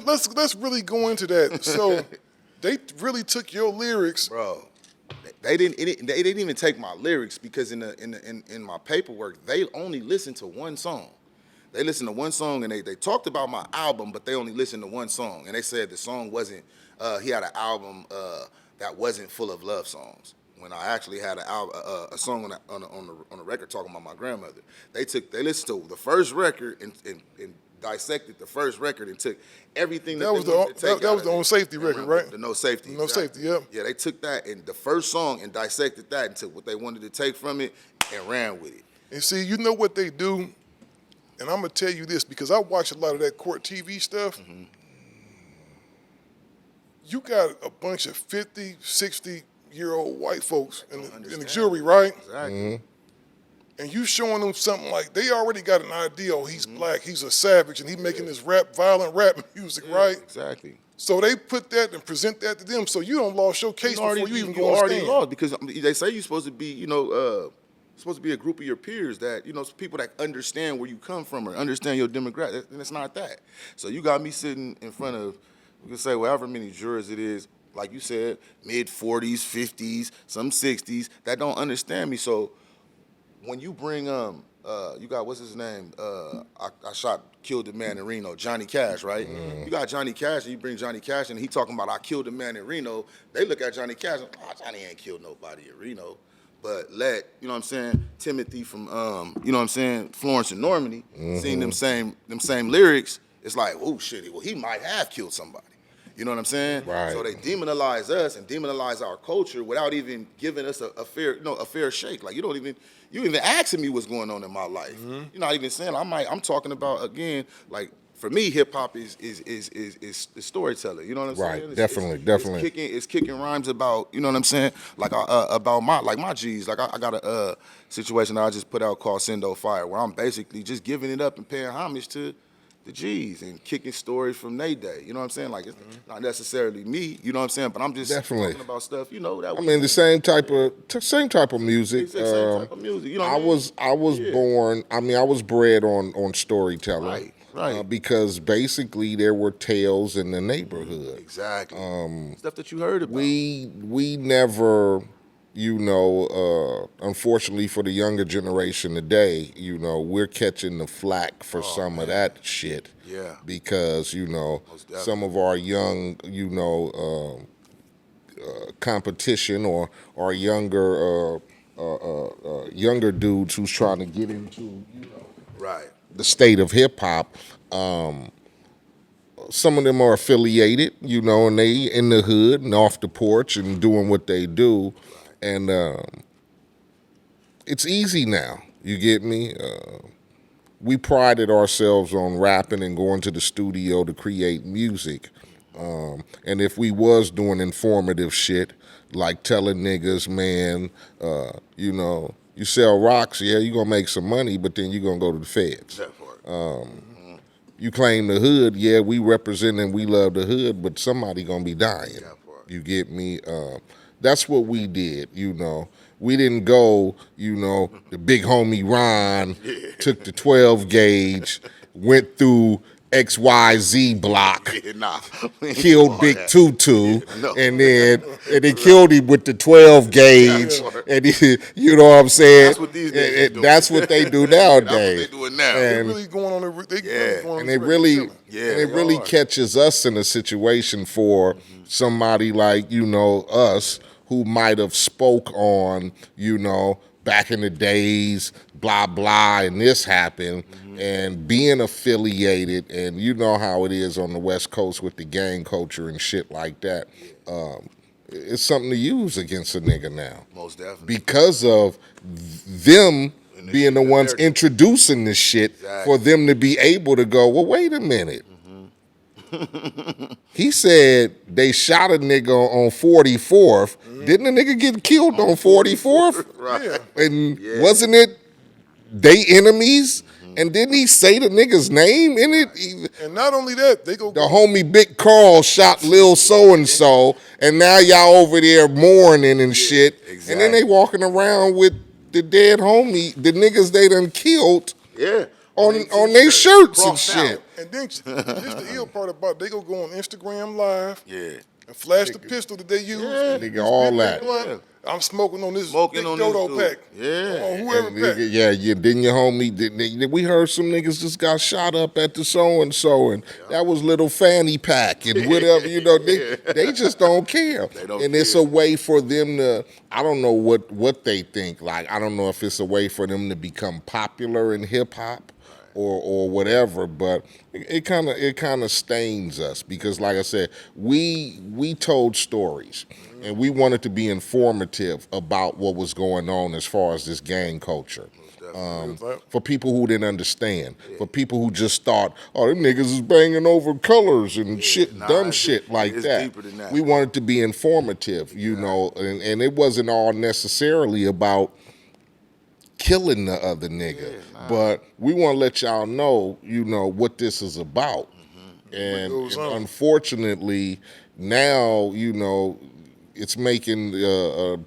let's really go into that. So they really took your lyrics, bro. They didn't even take my lyrics because in my paperwork they only listened to one song. They listened to one song and they talked about my album, but they only listened to one song. And they said the song wasn't. He had an album that wasn't full of love songs. When I actually had a song on the record talking about my grandmother. They listened to the first record and dissected the first record and took everything that was the On Safety record, right? The No Safety. No Safety, yep. Yeah, they took that and the first song and dissected that and took what they wanted to take from it and ran with it. And see, you know what they do? And I'm going to tell you this because I watch a lot of that court TV stuff. Mm-hmm. You got a bunch of 50, 60-year-old white folks in the jury, right? Exactly. Mm-hmm. And you showing them something like they already got an idea, oh, he's black, he's a savage, and he's making this violent rap music, right? Exactly. So they put that and present that to them, so you don't lost your case before you even go on already stand. Lost because they say you're supposed to be, supposed to be a group of your peers that, people that understand where you come from or understand your demographic, and it's not that. So you got me sitting in front of, we can say however many jurors it is, like you said, mid-40s, 50s, some 60s, that don't understand me. So when you bring, you got, what's his name? I killed the man in Reno, Johnny Cash, right? Mm. You got Johnny Cash, and you bring Johnny Cash, and he talking about I killed the man in Reno. They look at Johnny Cash, and Johnny ain't killed nobody in Reno. But Timothy from, Florence and Normandy, seeing them same lyrics, it's like, oh shit, well he might have killed somebody. You know what I'm saying? Right. So they demonize us and demonize our culture without even giving us a fair shake. Like you even asking me what's going on in my life. Mm-hmm. You're not even saying I'm talking about again, like for me, hip hop is storytelling. You know what I'm saying? Right, definitely. It's kicking rhymes about, you know what I'm saying? Like about my G's. Like I got a situation that I just put out called Sendo Fire, where I'm basically just giving it up and paying homage to the G's and kicking stories from their day. You know what I'm saying? Like it's not necessarily me. You know what I'm saying? But I'm just talking about stuff. The same type of music. Same type of music. You know what I was born. I was bred on storytelling. Right. Because basically there were tales in the neighborhood. Exactly. Stuff that you heard about. We never, unfortunately for the younger generation today, we're catching the flack for some of that shit. Yeah. Because, some of our young, competition or younger dudes who's trying to get into, right. the state of hip hop, some of them are affiliated, and they in the hood and off the porch and doing what they do, and it's easy now. You get me? We prided ourselves on rapping and going to the studio to create music, and if we was doing informative shit like telling niggas, man, you sell rocks, yeah, you're going to make some money, but then you're going to go to the feds. That part. You claim the hood, yeah, we represent and we love the hood, but somebody going to be dying. That part. You get me? That's what we did, We didn't go, the big homie Ron took the 12 gauge, went through XYZ block, killed Big Tutu, and then killed him with the 12 gauge, and you know what I'm saying? That's what these days do. That's what they do nowadays. That's what they doing now. They're really going on and it really catches us in a situation for somebody like, us, who might have spoke on, back in the days, blah, blah, and this happened, and being affiliated, and you know how it is on the West Coast with the gang culture and shit like that, it's something to use against a nigga now. Most definitely. Because of them being the ones introducing this shit, for them to be able to go, well, wait a minute. He said they shot a nigga on 44th. Didn't the nigga get killed on 44th? Right. And wasn't it they enemies? And didn't he say the nigga's name in it? And not only that, the homie Big Carl shot Lil so-and-so, and now y'all over there mourning and shit. Exactly. And then they walking around with the dead homie, the niggas they done killed. Yeah. On their shirts and shit. And then this the ill part about it, they go on Instagram Live. Yeah. And flash the pistol that they use. Yeah. Nigga, all that. Yeah. I'm smoking on this Smoking big on dodo this pack. dude. Yeah. On whoever And pack. nigga, then your homie, we heard some niggas just got shot up at the so-and-so, and that was little fanny pack and whatever, they just don't care. And it's a way for them to, I don't know what they think. Like, I don't know if it's a way for them to become popular in hip-hop or whatever, but it kind of stains us because, like I said, we told stories. And we wanted to be informative about what was going on as far as this gang culture. For people who didn't understand, for people who just thought, oh, them niggas is banging over colors and dumb shit like that. Deeper than that. We wanted to be informative, and it wasn't all necessarily about killing the other nigga. But we want to let y'all know, what this is about. And unfortunately, now, it's making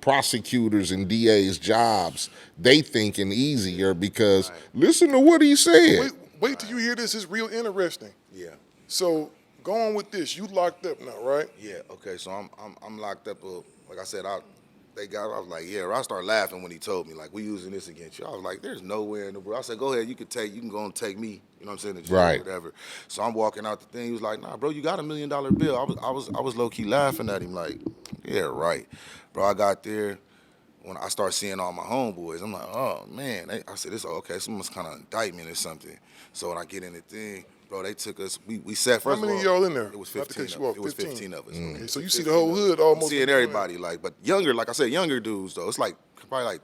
prosecutors and DA's jobs, they thinking easier because listen to what he said. Wait till you hear this. It's real interesting. Yeah. So go on with this. You locked up now, right? Yeah. Okay. So I'm locked up. Like I said, I was like, yeah. I started laughing when he told me, like, we using this against you. I was like, there's nowhere in the world. I said, go ahead. You can go and take me. You know what I'm saying? To jail or whatever. So I'm walking out the thing. He was like, nah, bro, you got $1 million bill. I was low key laughing at him, like, yeah, right, bro. I got there. When I start seeing all my homeboys, I'm like, oh man. I said, this okay. Someone's kind of indictment or something. So when I get in the thing, bro, they took us. We sat first. How many of y'all in there? It was 15. It was 15 of us. Okay, so you see the whole hood almost. Seeing everybody, like, but younger, like I said, younger dudes though. It's like probably like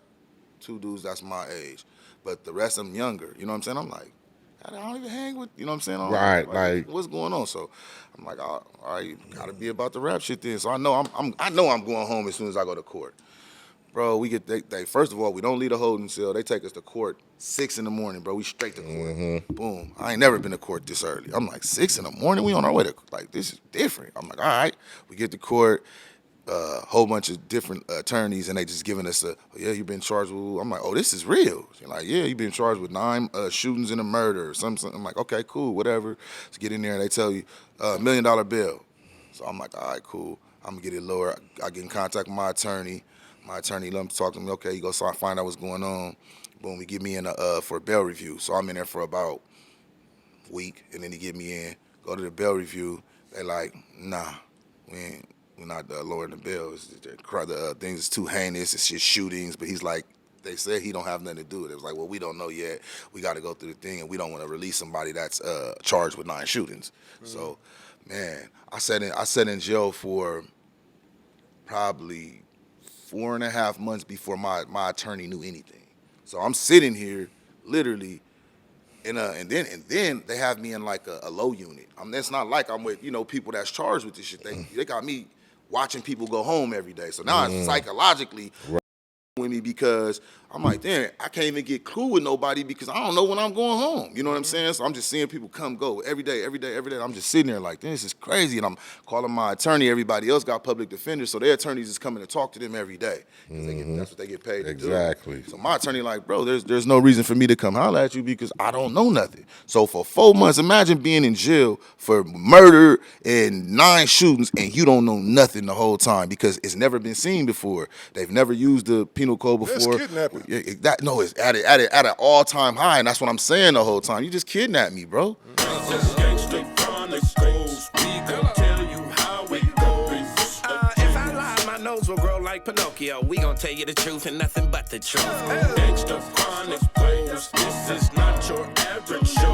2 dudes that's my age, but the rest of them younger. You know what I'm saying? I'm like, I don't even hang with. You know what I'm saying? Like, what's going on? So I'm like, all right, gotta be about the rap shit then. So I know I'm going home as soon as I go to court. Bro, we get they first of all, we don't leave the holding cell. They take us to court 6 in the morning, bro. We straight to court. Boom. I ain't never been to court this early. I'm like, 6 in the morning? We on our way to, like, this is different. I'm like, all right. We get to court, whole bunch of different attorneys, and they just giving us yeah, you've been charged with, I'm like, oh, this is real. She's like, yeah, you've been charged with 9 shootings and a murder or something. I'm like, okay, cool, whatever. Let's get in there, and they tell you, $1 million bill. So I'm like, all right, cool. I'm gonna get it lower. I get in contact with my attorney. My attorney let him talk to me. Okay, you go find out what's going on. Boom, he get me in for a bail review. So I'm in there for about a week, and then he get me in. Go to the bail review. They like, nah, we're not lowering the bail. The things is too heinous. It's just shootings. But he's like, they said he don't have nothing to do with it. It was like, well, we don't know yet. We got to go through the thing, and we don't want to release somebody that's charged with 9 shootings. So, man, I sat in jail for probably 4.5 months before my attorney knew anything. So I'm sitting here, literally, and then they have me in like a low unit. It's not like I'm with people that's charged with this shit. They got me watching people go home every day. So now it's psychologically with me because I'm like, damn, I can't even get cool with nobody because I don't know when I'm going home. You know what I'm saying? So I'm just seeing people come, go every day. I'm just sitting there like, this is crazy. And I'm calling my attorney. Everybody else got public defenders, so their attorneys is coming to talk to them every day. That's what they get paid to do. Exactly. So my attorney like, bro, there's no reason for me to come holler at you because I don't know nothing. So for 4 months, imagine being in jail for murder and 9 shootings and you don't know nothing the whole time because it's never been seen before. They've never used the penal code before. That's kidnapping. It's at an all-time high, and that's what I'm saying the whole time. You just kidnapped me, bro. Gangster Chronicles, we gon' tell you how it goes. If I lie, my nose will grow like Pinocchio. We gon' tell you the truth and nothing but the truth. Gangster Chronicles, this is not your average show.